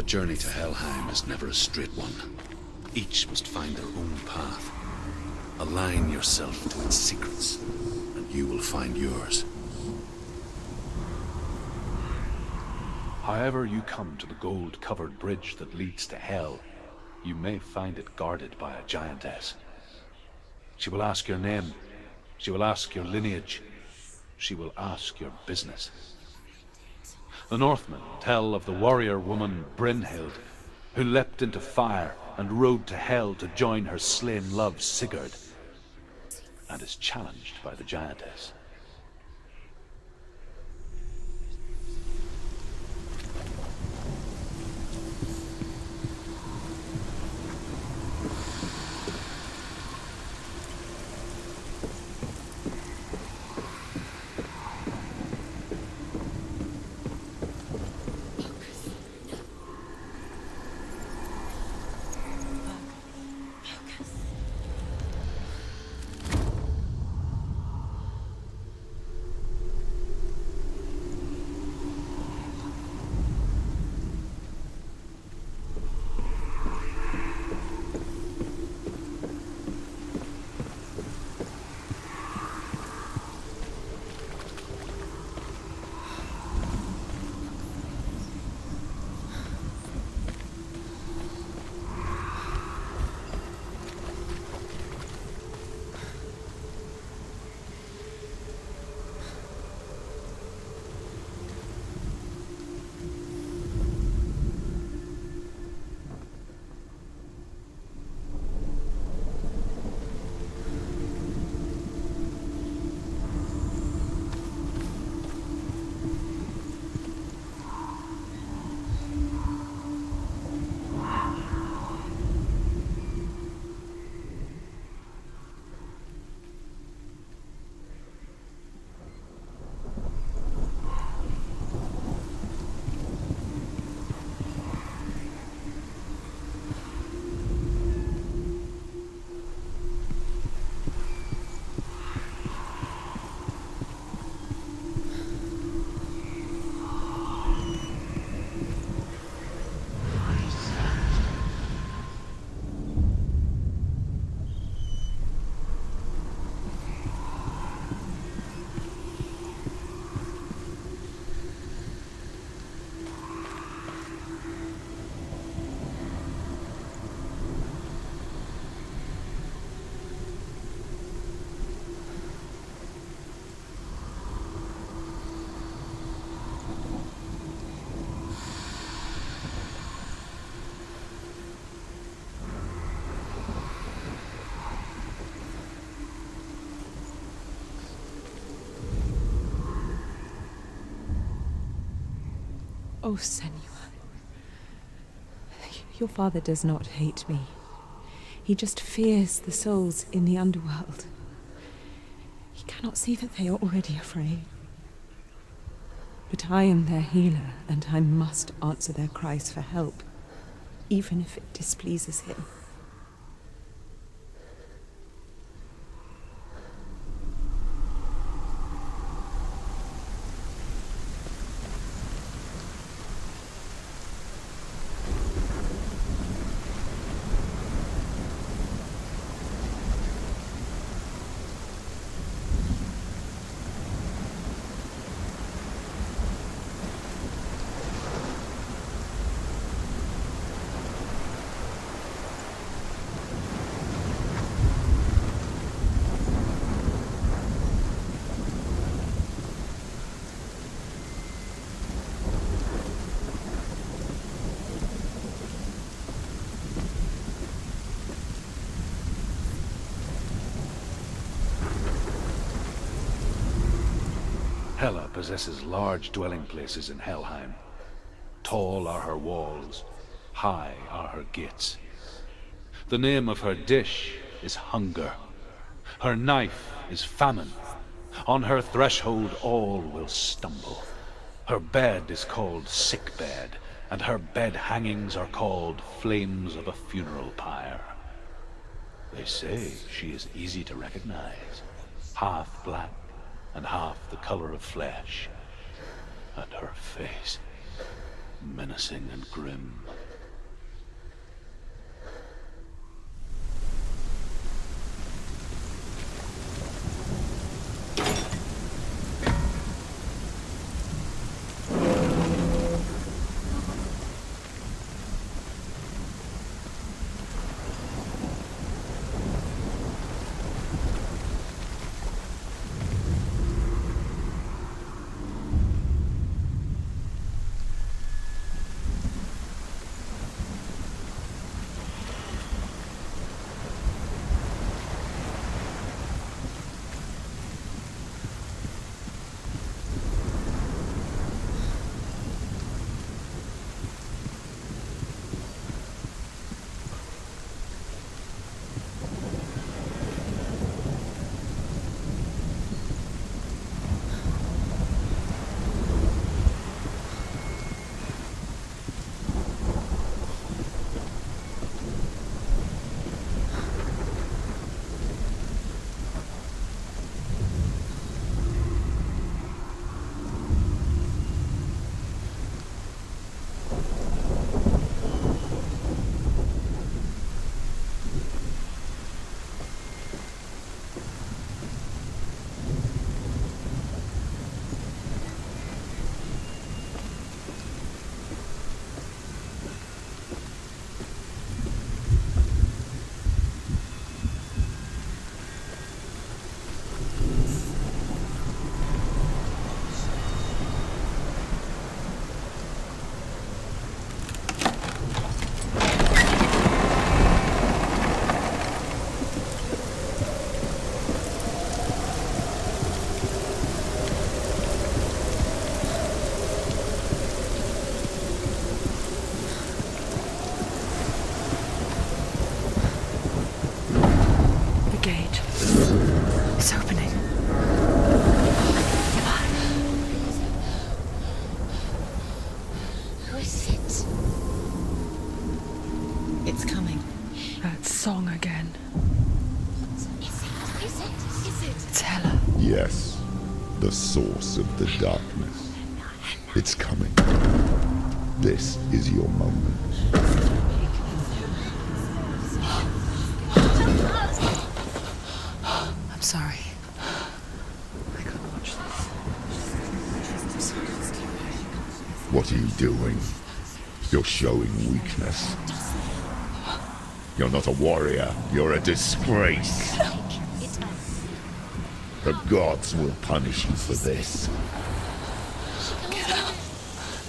The journey to Helheim is never a straight one. Each must find their own path. Align yourself to its secrets, and you will find yours. However you come to the gold-covered bridge that leads to Hell, you may find it guarded by a giantess. She will ask your name. She will ask your lineage. She will ask your business. The Northmen tell of the warrior woman Brynhild, who leapt into fire and rode to Hell to join her slain love Sigurd, and is challenged by the giantess. Oh, Senua. Your father does not hate me. He just fears the souls in the underworld. He cannot see that they are already afraid. But I am their healer, and I must answer their cries for help, even if it displeases him. Hela possesses large dwelling places in Helheim. Tall are her walls, high are her gates. The name of her dish is hunger. Her knife is famine. On her threshold all will stumble. Her bed is called sick bed, and her bed hangings are called flames of a funeral pyre. They say she is easy to recognize, half black and half the color of flesh. And her face, menacing and grim. Song again. It's Hela. Yes, the source of the darkness. It's coming. This is your moment. I'm sorry. I can't watch this. What are you doing? You're showing weakness. You're not a warrior. You're a disgrace. The gods will punish you for this.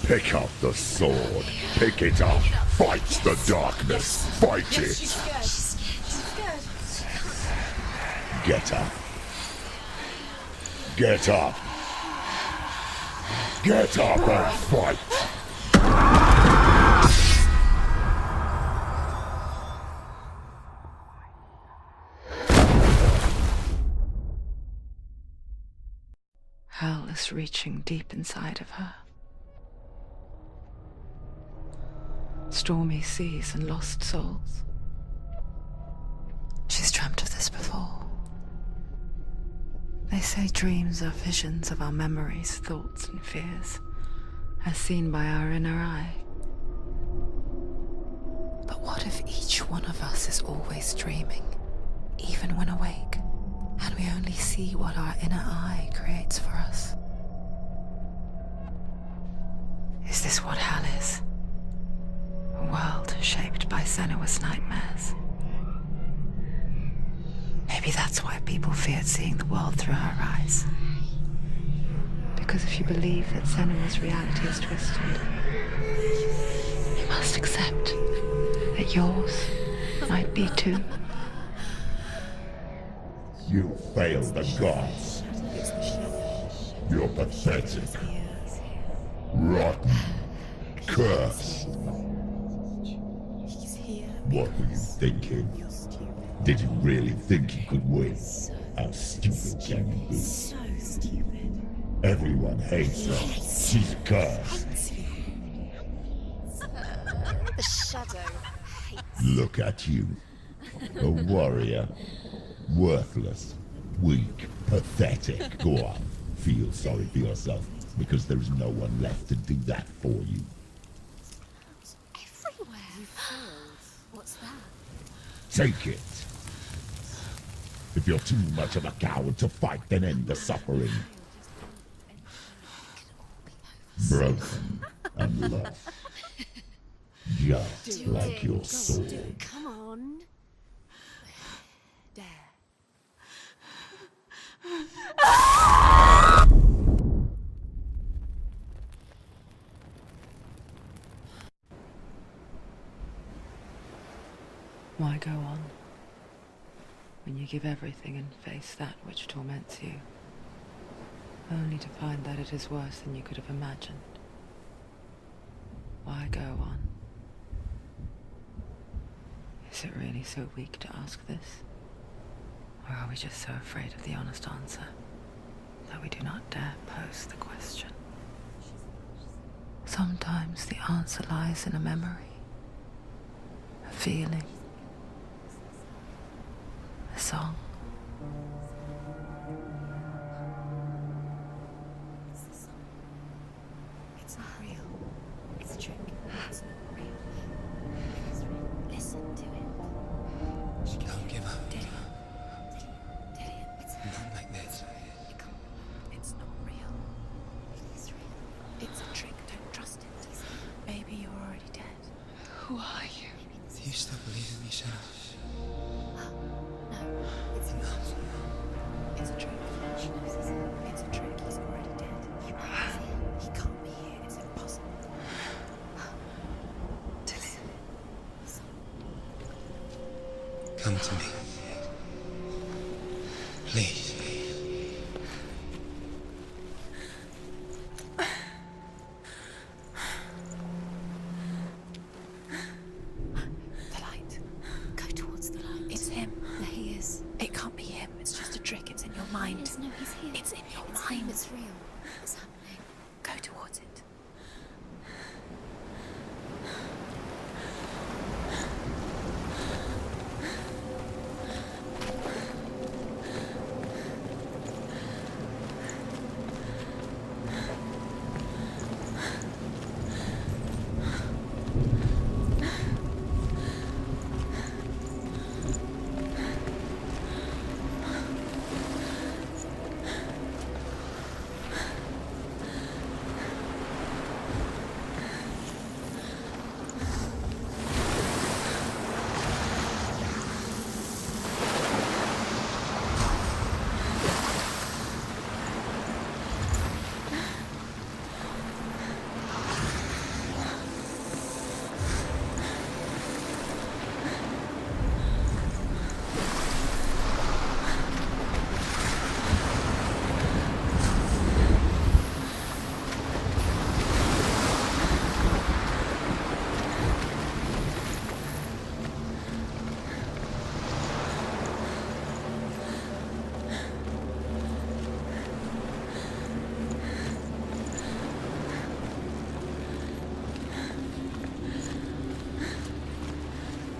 Pick up the sword. Pick it up. Fight the darkness. Fight it. Get up. Get up. Get up and fight. Hell is reaching deep inside of her. Stormy seas and lost souls. She's dreamt of this before. They say dreams are visions of our memories, thoughts and fears, as seen by our inner eye. But what if each one of us is always dreaming, even when awake? And we only see what our inner eye creates for us. Is this what hell is? A world shaped by Senua's nightmares. Maybe that's why people feared seeing the world through her eyes. Because if you believe that Senua's reality is twisted, you must accept that yours might be too. You fail the gods. You're pathetic. Rotten. Cursed. What were you thinking? Did you really think you could win? How stupid can you be? So stupid. Everyone hates her. She's cursed. The shadow hates. Look at you. A warrior. Worthless. Weak. Pathetic. Go on. Feel sorry for yourself, because there is no one left to do that for you. Take it. If you're too much of a coward to fight, then end the suffering. Broken and lost. Just like your soul. Come on. There. Why go on, when you give everything and face that which torments you, only to find that it is worse than you could have imagined? Why go on? Is it really so weak to ask this? Or are we just so afraid of the honest answer that we do not dare pose the question? Sometimes the answer lies in a memory, a feeling, a song. It's not real. It's a trick. It's not real. It's real. Listen to it. She Don't give up. Dillian, it's Not like this. it can't. It's not real. It is real. It's a trick. Don't trust it. Maybe you're already dead. Who are you? Do you still believe in me, Senua? No, it's not. It's a trick. She knows it's a trick. He's already dead. He might be here. He can't be here. It's impossible. Dillian. Come to me. Please. The light. Go towards the light. It's him. There he is. It can't be him. It's just a trick. It's in your mind. No, he's here. It's in your mind. It's real. It's happening. Go towards it.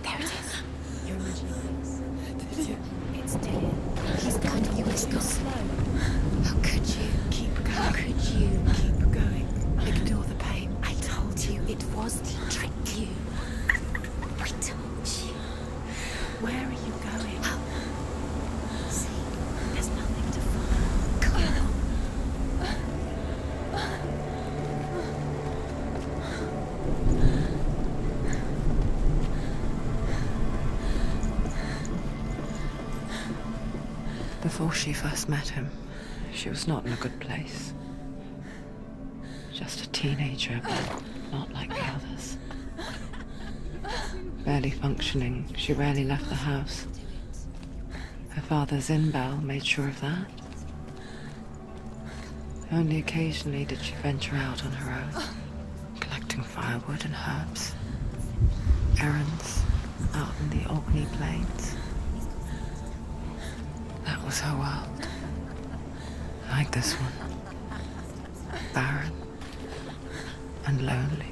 There it is. You're imagining things. It's Dillian. He's guiding you. It's not slow. How could you? Keep going. How could you? Keep going. Ignore the pain. I told you it was to trick you. I told you. Where are you going? See, there's nothing to follow. Come on. Before she first met him, she was not in a good place. Just a teenager, but not like the others. Barely functioning, she rarely left the house. Her father, Zinbal, made sure of that. Only occasionally did she venture out on her own, collecting firewood and herbs. Errands out in the Orkney Plains. That was her world. Like this one. Barren and lonely.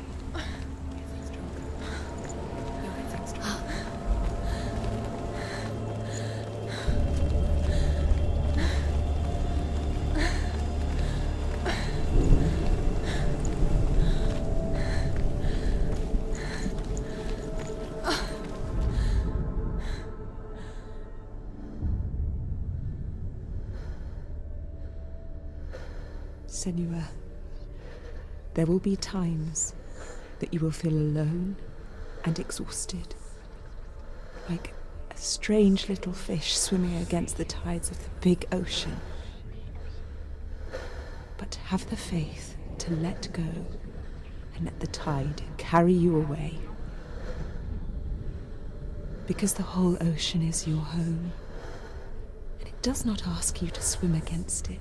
Senua, there will be times that you will feel alone and exhausted, like a strange little fish swimming against the tides of the big ocean. But have the faith to let go and let the tide carry you away. Because the whole ocean is your home, and it does not ask you to swim against it.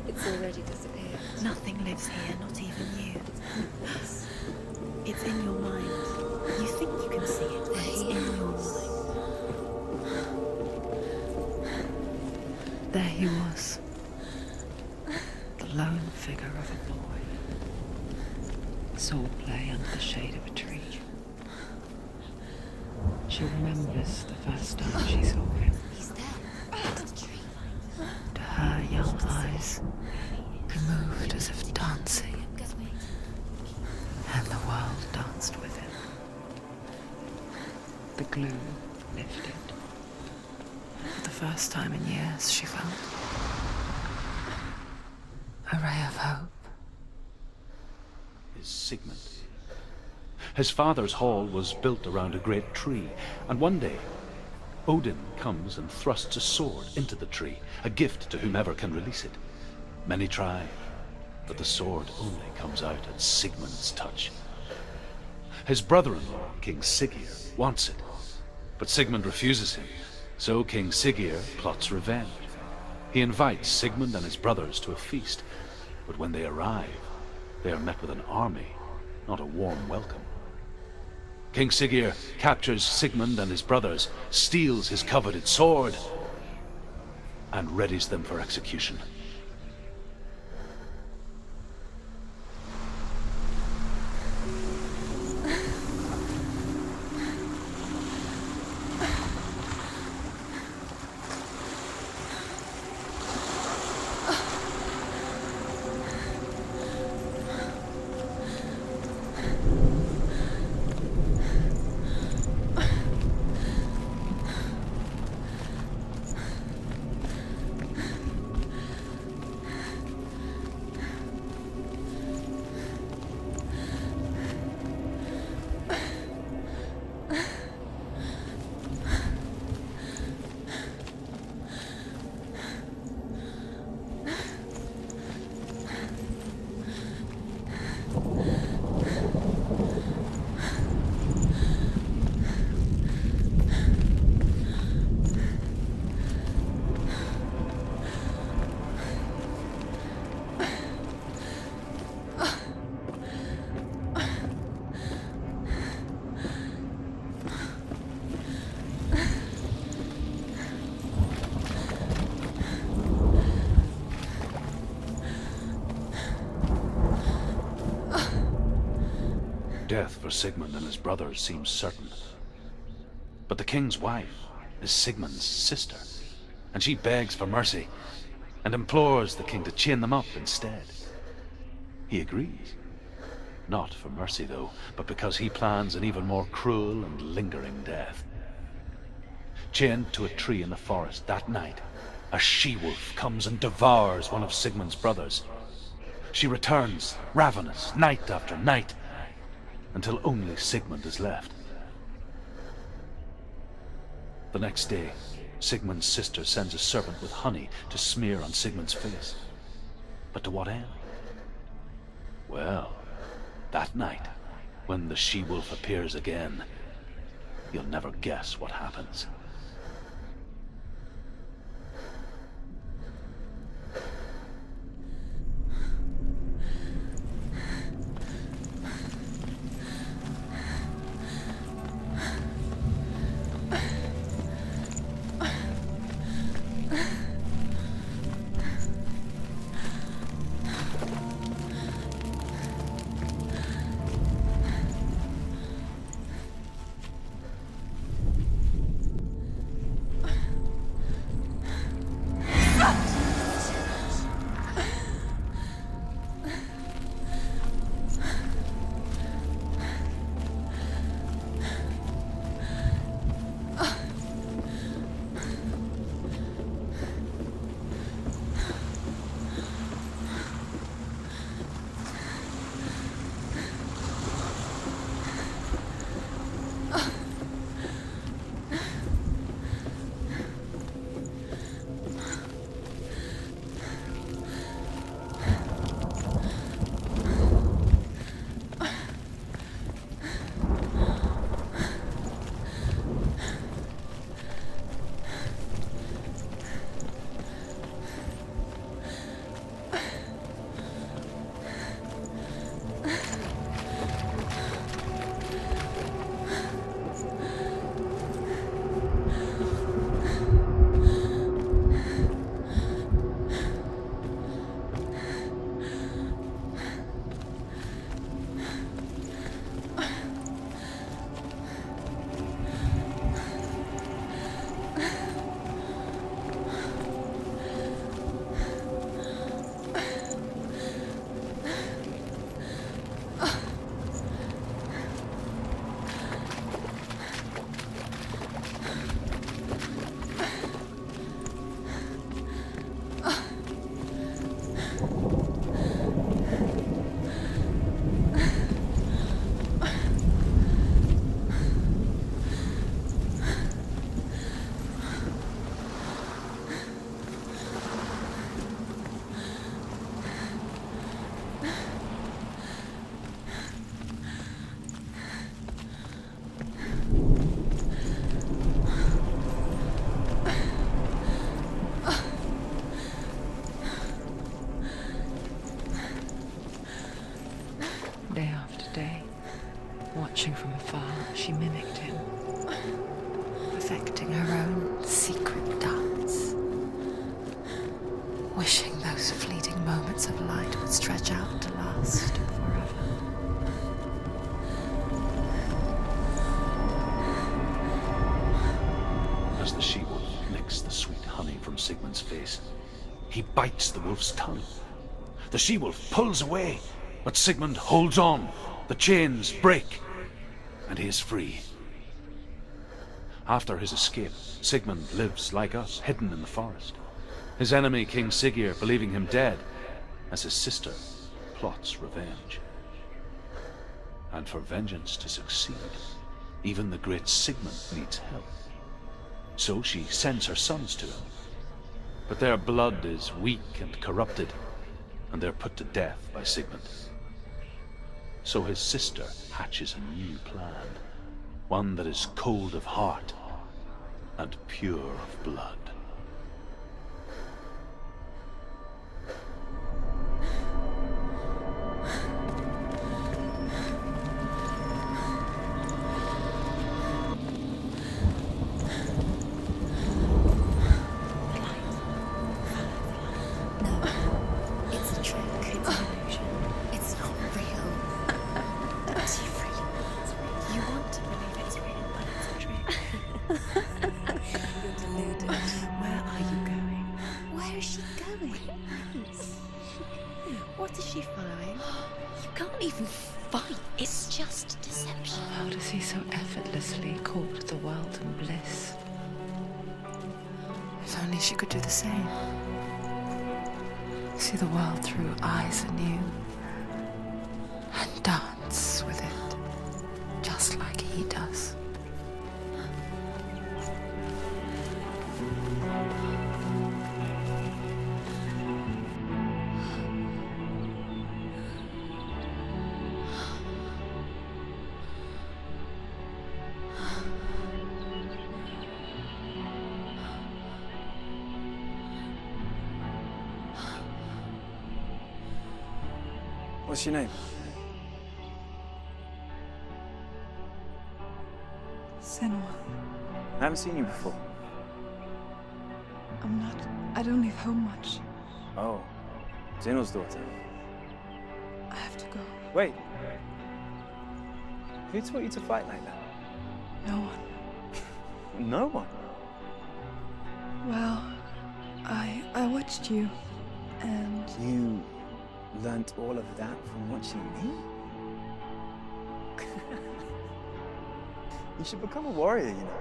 It's already disappeared. Nothing lives here, not even you. It's in your mind. You think you can see it, but it's in your mind. There he was, the lone figure of a boy. Sword play under the shade of a tree. She remembers the first time she saw him. He's there, under the tree. To her young eyes, he moved as if dancing, and the world danced with him. The glue lifted. For the first time in years, she felt a ray of hope. Is Sigmund. His father's hall was built around a great tree, and one day Odin comes and thrusts a sword into the tree, a gift to whomever can release it. Many try, but the sword only comes out at Sigmund's touch. His brother-in-law, King Siggeir, wants it, but Sigmund refuses him, so King Siggeir plots revenge. He invites Sigmund and his brothers to a feast, but when they arrive, they are met with an army, not a warm welcome. King Siggeir captures Sigmund and his brothers, steals his coveted sword, and readies them for execution. Death for Sigmund and his brothers seems certain. But the king's wife is Sigmund's sister, and she begs for mercy and implores the king to chain them up instead. He agrees. Not for mercy, though, but because he plans an even more cruel and lingering death. Chained to a tree in the forest that night, a she-wolf comes and devours one of Sigmund's brothers. She returns, ravenous, night after night, until only Sigmund is left. The next day, Sigmund's sister sends a servant with honey to smear on Sigmund's face. But to what end? Well, that night, when the she-wolf appears again, you'll never guess what happens. Watching from afar, she mimicked him, perfecting her own secret dance, wishing those fleeting moments of light would stretch out to last forever. As the she-wolf licks the sweet honey from Sigmund's face, he bites the wolf's tongue. The she-wolf pulls away, but Sigmund holds on. The chains break, and he is free. After his escape, Sigmund lives like us, hidden in the forest. His enemy, King Siggeir, believing him dead, as his sister plots revenge. And for vengeance to succeed, even the great Sigmund needs help. So she sends her sons to him. But their blood is weak and corrupted, and they're put to death by Sigmund. So his sister hatches a new plan, one that is cold of heart and pure of blood. It's a trick. It's an illusion. It's not real. But you really want it. You want to believe it's real, but it's a trick. You're deluded. Where are you going? Where is she going? What is she following? You can't even fight. It's just deception. How does he so effortlessly court the world and bliss? If only she could do the same. See the world through eyes anew and dance with it, just like he does. What's your name? Senua. I haven't seen you before. I don't leave home much. Oh, Zenua's daughter. I have to go. Wait. Who taught you to fight like that? No one. No one. Well, I watched you, and You learnt all of that from watching me? You should become a warrior, you know.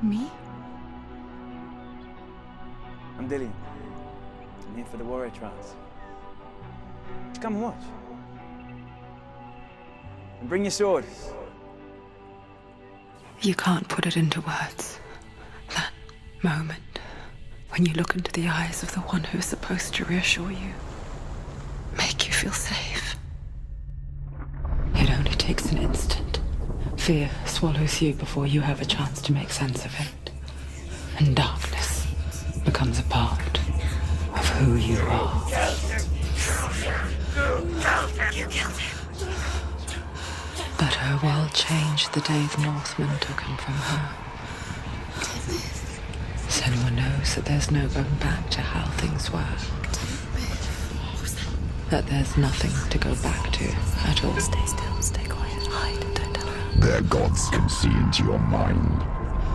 me? I'm Dillian. I'm here for the warrior trials. Just come and watch. And bring your sword. You can't put it into words. That moment when you look into the eyes of the one who is supposed to reassure you, make you feel safe. It only takes an instant. Fear swallows you before you have a chance to make sense of it. And darkness becomes a part of who you are. You killed him. But her world changed the day the Northmen took him from her. Senua knows that there's no going back to how things were. That there's nothing to go back to at all. Stay still, stay quiet, hide, don't tell her. Their gods can see into your mind.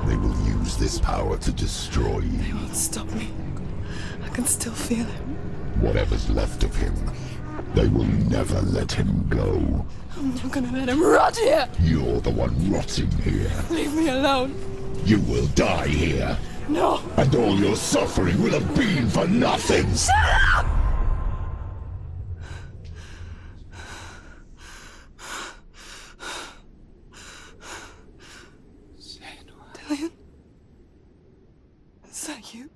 They will use this power to destroy They you. won't stop me. I can still feel him. Whatever's left of him, they will never let him go. I'm not gonna let him rot here. You're the one rotting here. Leave me alone. You will die here. No. And all your suffering will have been for nothing. Dillian? Is that you?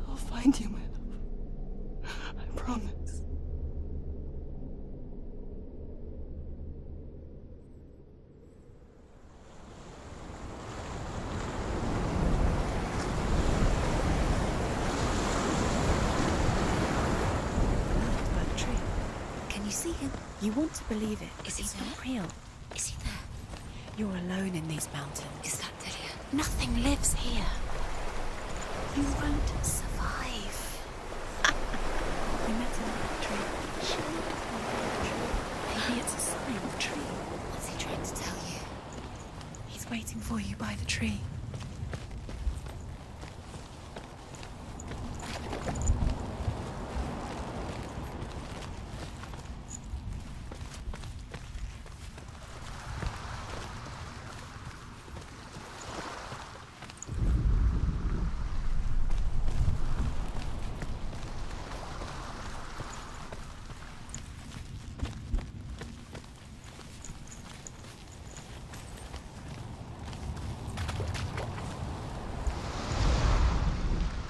I'll find you, my love. I promise. see him? You want to believe it. Is he It's there? not real. Is he there? You're alone in these mountains. Is that Delia? Nothing lives here. You won't survive. We met him at the tree. Maybe it's a sign of the tree. What's he trying to tell you? He's waiting for you by the tree.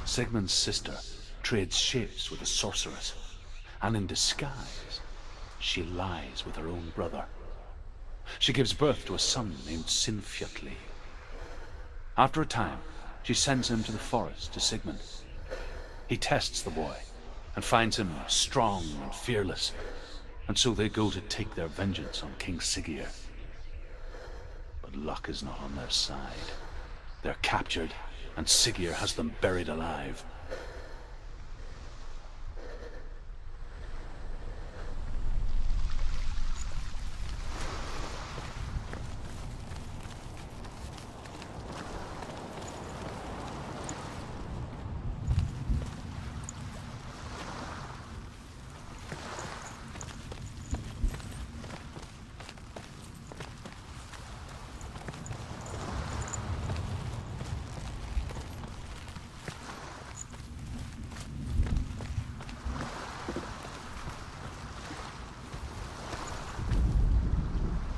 Sigmund's sister trades shapes with a sorceress, and in disguise, she lies with her own brother. She gives birth to a son named Sinfjotli. After a time, she sends him to the forest to Sigmund. He tests the boy and finds him strong and fearless, and so they go to take their vengeance on King Siggeir. But luck is not on their side. They're captured, and Siggeir has them buried alive.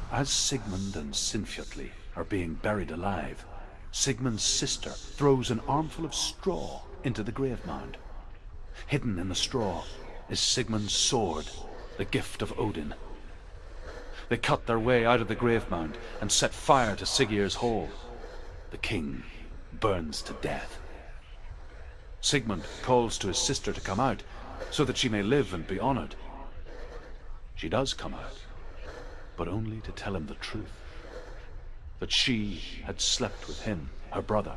As Sigmund and Sinfjotli are being buried alive, Sigmund's sister throws an armful of straw into the grave mound. Hidden in the straw is Sigmund's sword, the gift of Odin. They cut their way out of the grave mound and set fire to Siggeir's hall. The king burns to death. Sigmund calls to his sister to come out so that she may live and be honored. She does come out, but only to tell him the truth. That she had slept with him, her brother,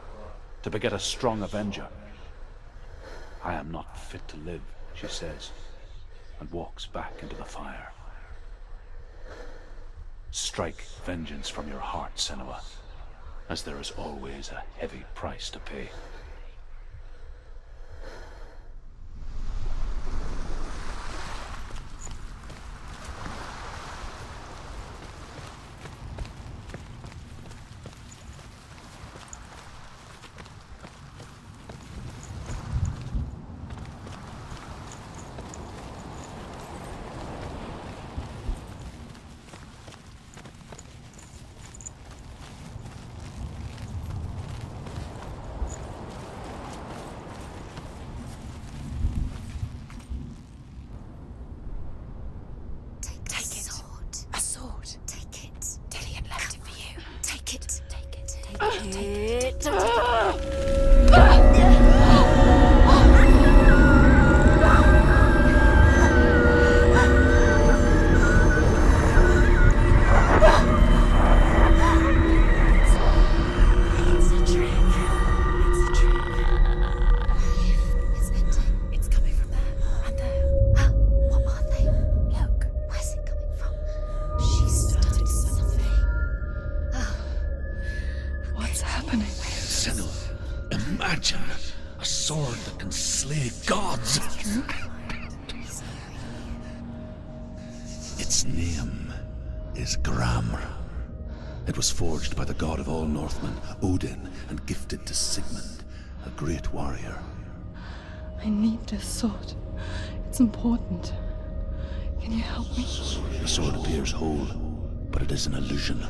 to beget a strong avenger. I am not fit to live, she says, and walks back into the fire. Strike vengeance from your heart, Senua, as there is always a heavy price to pay. Its name is Gramr. It was forged by the god of all Northmen, Odin, and gifted to Sigmund, a great warrior. I need this sword. It's important. Can you help me? The sword appears whole, but it is an illusion.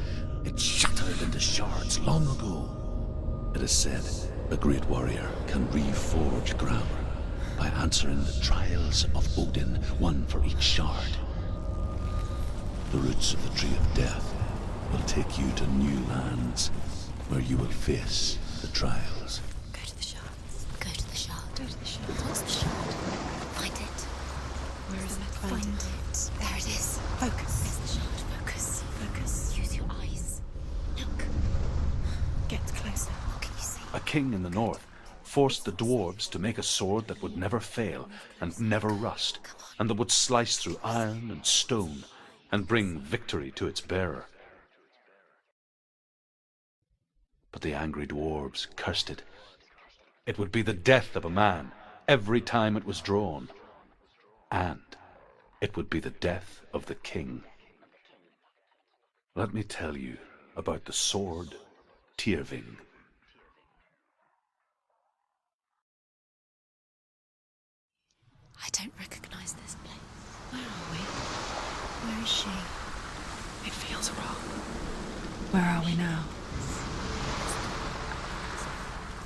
It shattered into shards long ago. It is said a great warrior can reforge Gramr by answering the trials of Odin, one for each shard. The roots of the Tree of Death will take you to new lands, where you will face the trials. Go to the shard. Go to the shard. Go to the shard. What's the shard? Find it. Where is Find it. There it is. Focus. It's the shard. Focus. Focus. Use your eyes. Look. Get closer. What can you see? A king in the north forced the dwarves to make a sword that would never fail and never rust, and that would slice through iron and stone and bring victory to its bearer. But the angry dwarves cursed it. It would be the death of a man every time it was drawn, and it would be the death of the king. Let me tell you about the sword Tyrving. I don't recognize this place. Where are we? Where is she? It feels wrong. Where are we now?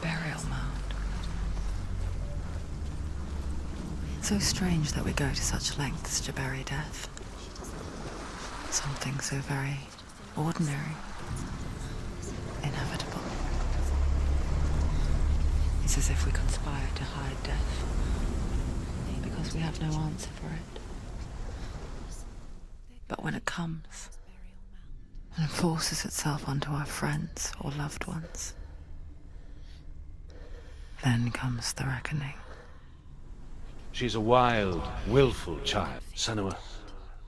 Burial mound. So strange that we go to such lengths to bury death. Something so very ordinary, inevitable. It's as if we conspire to hide death, because we have no answer for it. But when it comes and forces itself onto our friends or loved ones, then comes the reckoning. She's a wild, willful child. Senua,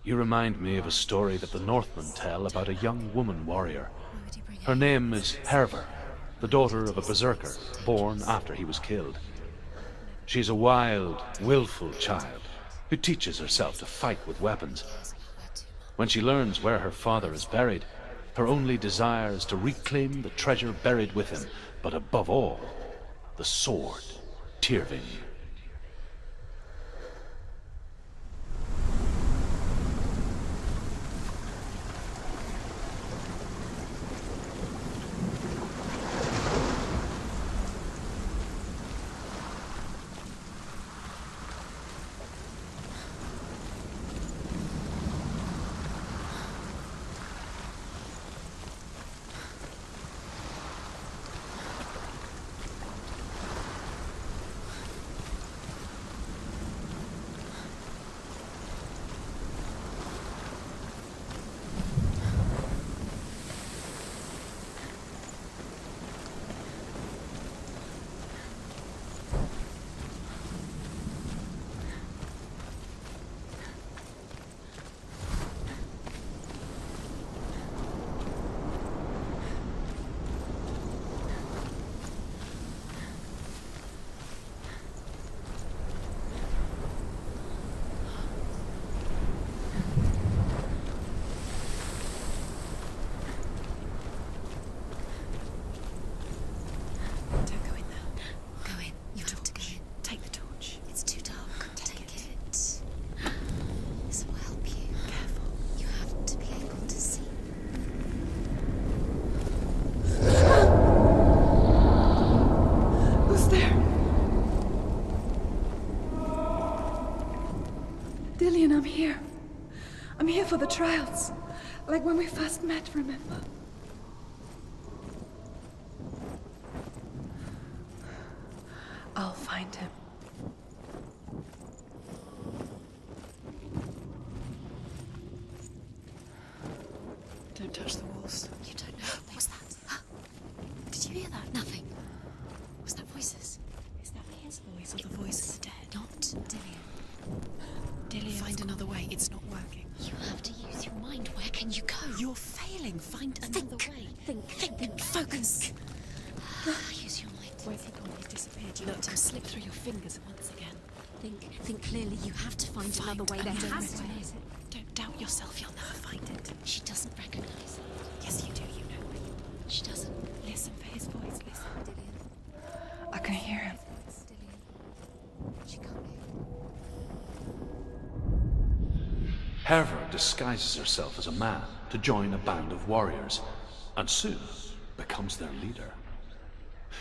you remind me of a story that the Northmen tell about a young woman warrior. Her name is Herver, the daughter of a berserker born after he was killed. She's a wild, willful child who teaches herself to fight with weapons. When she learns where her father is buried, her only desire is to reclaim the treasure buried with him, but above all, the sword, Tyrving. I'm here. I'm here for the trials. Like when we first met, remember? I'll find him. Don't touch the walls. You don't know. What's that? Did you hear that? Nothing. Was that voices? Is that his voice or the voice of the dead? Not Dillian. Dillian, find another way. It's not working. You have to use your mind. Where can you go? You're failing. Find another way. Think. Focus. Use your mind. Where's he gone? He's disappeared. You let him slip through your fingers once again. Think clearly. You have to find another way. There has to be. Don't doubt yourself. You'll never find it. She doesn't recognize it. Yes, you do. You know it. She doesn't. Listen for his voice. Listen, Dillian. I can hear him. She can't hear. Herver disguises herself as a man to join a band of warriors, and soon becomes their leader.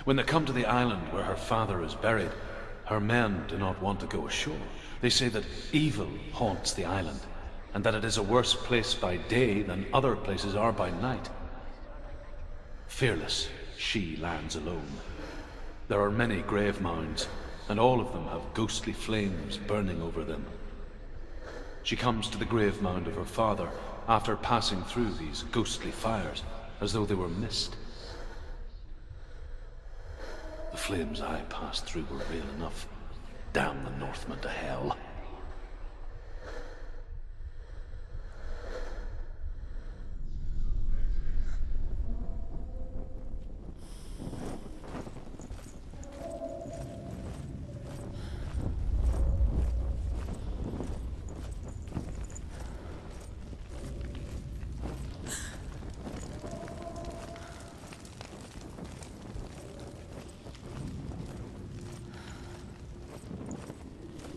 When they come to the island where her father is buried, her men do not want to go ashore. They say that evil haunts the island, and that it is a worse place by day than other places are by night. Fearless, she lands alone. There are many grave mounds, and all of them have ghostly flames burning over them. She comes to the grave mound of her father after passing through these ghostly fires, as though they were mist. The flames I passed through were real enough. Damn the Northmen to hell.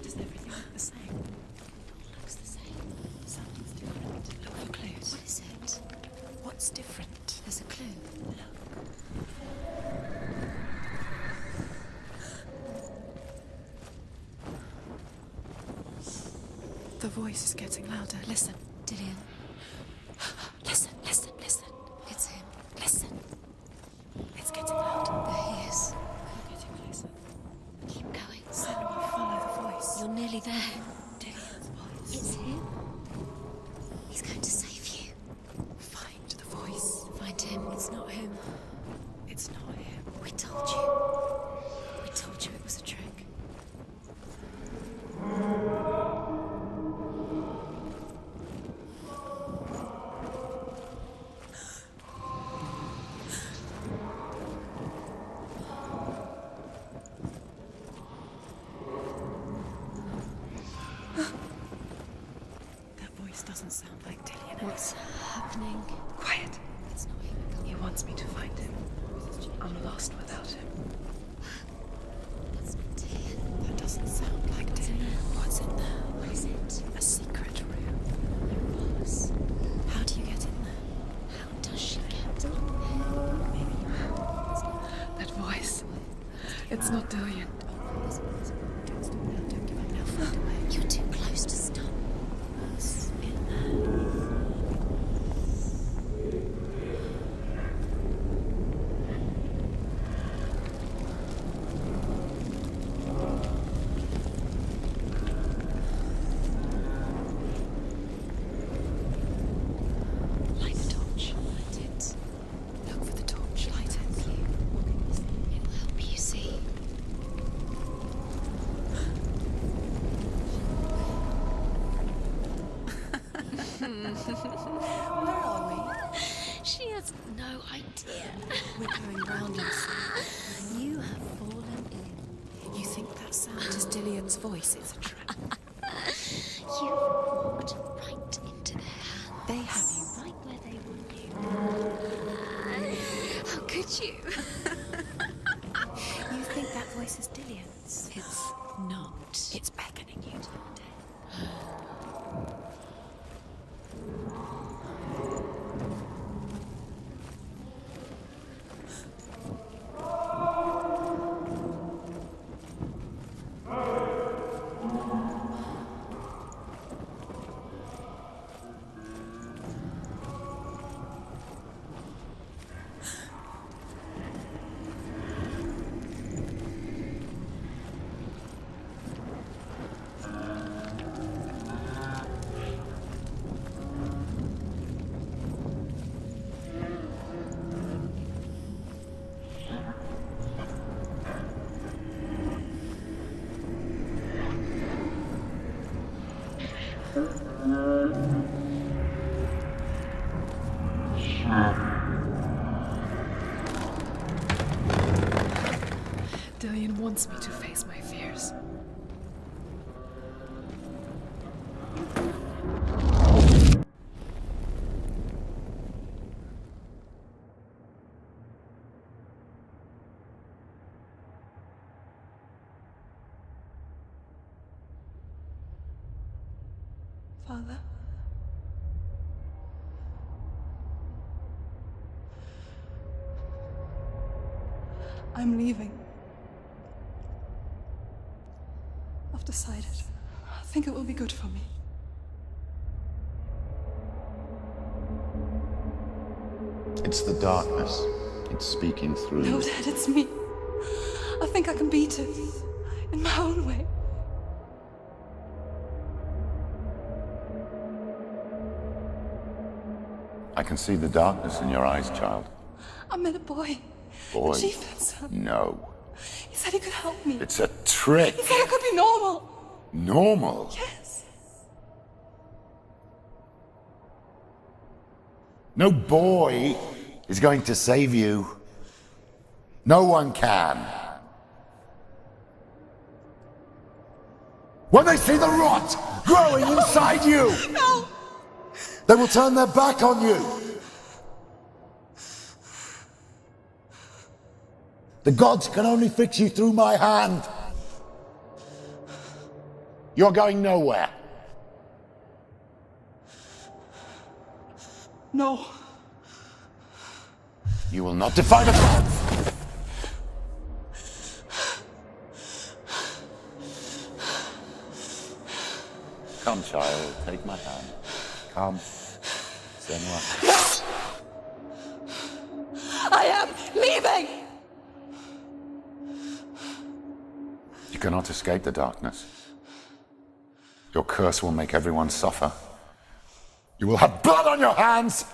Does everything look the same? It all looks the same. Something's different. Look for clues. What is it? What's different? There's a clue. Look. The voice is getting louder. Listen. Dillian. Listen, listen, listen. It's him. Listen. It's getting louder. There he is. You're getting closer. Keep going. Senua, follow the voice. You're nearly there. Dillian's voice. It's him. He's going to save you. Find the voice. Find him. It's not him. It's not him. We told you. We told you it was a trick. That voice doesn't sound like Dillian. What's happening? Quiet. It's not him. He wants me to find him. I'm lost without him. That's not Dillian. That doesn't sound like Dillian. What's in there? What is it? A secret room. A rose. How do you get in there? How does she get in there? Maybe you have. That voice. It's not Dillian. Don't stop now. Don't give up now. Find a way. You're too close to stop. What's in there? Light the torch. Light it. Look for the torch. Light it. What can you see? It'll help you see. Where are we? She has no idea. We're going round in circles. You have fallen in. You think that sound is Dillian's voice? It's a trap. You've walked right into their hands. They have you right where they want you. How could you? You think that voice is Dillian's? It's not. It's beckoning you to your death. Dillian wants me to face my fears. Father? I'm leaving. I've decided. I think it will be good for me. It's the darkness. It's speaking through No, you. Dad, it's me. I think I can beat it. In my own way. I can see the darkness in your eyes, child. I met a boy. Boy. The chief fencer. No. He said he could help me. It's a trick. He said I could be normal. Normal? Yes. No boy is going to save you. No one can. When they see the rot growing inside you, No! they will turn their back on you. The gods can only fix you through my hand. You're going nowhere. No. You will not defy the gods. Come, child, take my hand. Come. Senua. I am leaving! You cannot escape the darkness. Your curse will make everyone suffer. You will have blood on your hands!